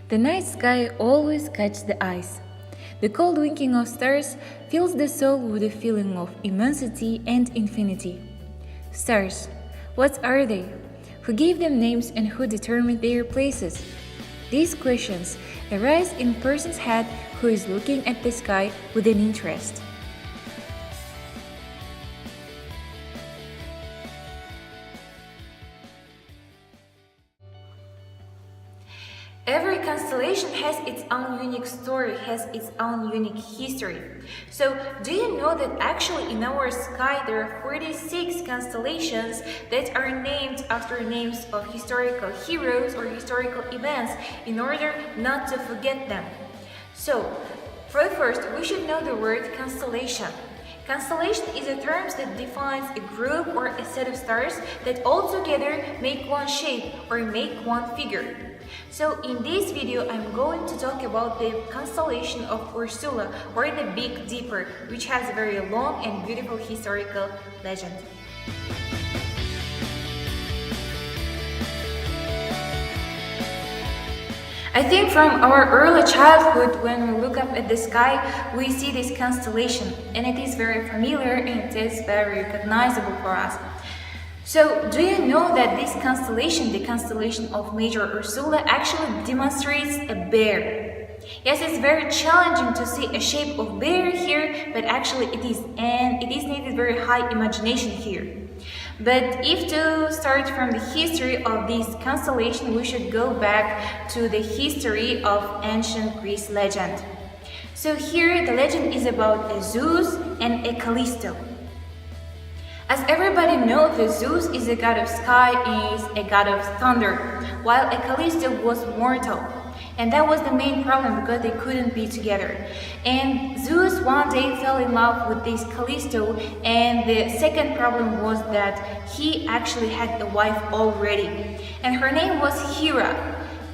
The night sky always catches the eyes. The cold winking of stars fills the soul with a feeling of immensity and infinity. Stars, what are they? Who gave them names and who determined their places? These questions arise in a person's head who is looking at the sky with an interest. Every constellation has its own unique story, has its own unique history. So, do you know that actually in our sky there are 46 constellations that are named after names of historical heroes or historical events in order not to forget them? So, first, we should know the word constellation. Constellation is a term that defines a group or a set of stars that all together make one shape or make one figure. So in this video, I'm going to talk about the constellation of Ursulla, or the Big Dipper, which has a very long and beautiful historical legend. I think from our early childhood, when we look up at the sky, we see this constellation, and it is very familiar and it is very recognizable for us. So, do you know that this constellation, the constellation of Major Ursulla, actually demonstrates a bear? Yes, it's very challenging to see a shape of bear here, but actually it is needed very high imagination here. But if to start from the history of this constellation, we should go back to the history of ancient Greece legend. So here the legend is about a Zeus and a Callisto. As everybody knows, the Zeus is a god of sky and is a god of thunder, while a Callisto was mortal. And that was the main problem because they couldn't be together. And Zeus one day fell in love with this Callisto, and the second problem was that he actually had a wife already. And her name was Hera.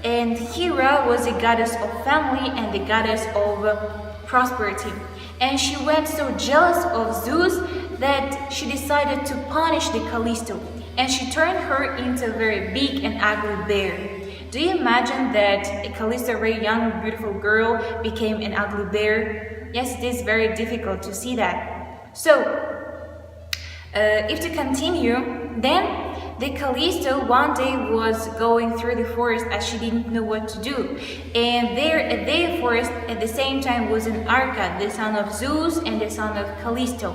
And Hera was a goddess of family and the goddess of prosperity. And she went so jealous of Zeus that she decided to punish the Callisto, and she turned her into a very big and ugly bear. Do you imagine that a Callisto, a very young, beautiful girl, became an ugly bear? Yes, it is very difficult to see that. So, if to continue, then the Callisto one day was going through the forest as she didn't know what to do. And there at the forest at the same time was an Arkad, the son of Zeus and the son of Callisto.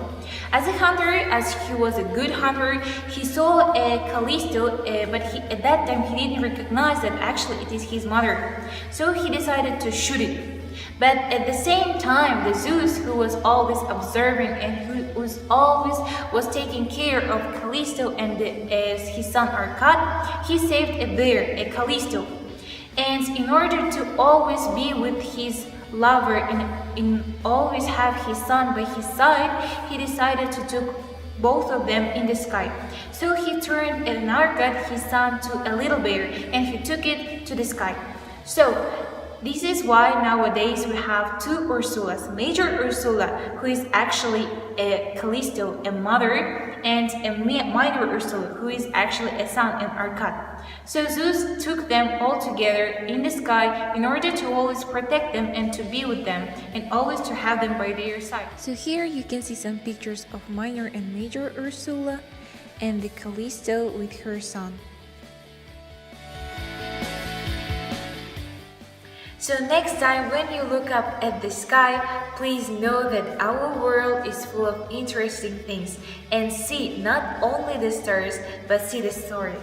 As a hunter, as he was a good hunter, he saw a Callisto, but at that time he didn't recognize that actually it is his mother. So he decided to shoot it. But at the same time, the Zeus, who was always observing and who was taking care of Callisto and his son Arkad, he saved a bear, a Callisto. And in order to always be with his lover and always have his son by his side, he decided to take both of them in the sky. So he turned an Arkad, his son, to a little bear, and he took it to the sky. So this is why nowadays we have two Ursullas, Major Ursulla, who is actually a Callisto, a mother, and a Minor Ursulla, who is actually a son and Arkad. So Zeus took them all together in the sky in order to always protect them and to be with them and always to have them by their side. So here you can see some pictures of Minor and Major Ursulla and the Callisto with her son. So next time when you look up at the sky, please know that our world is full of interesting things, and see not only the stars, but see the story.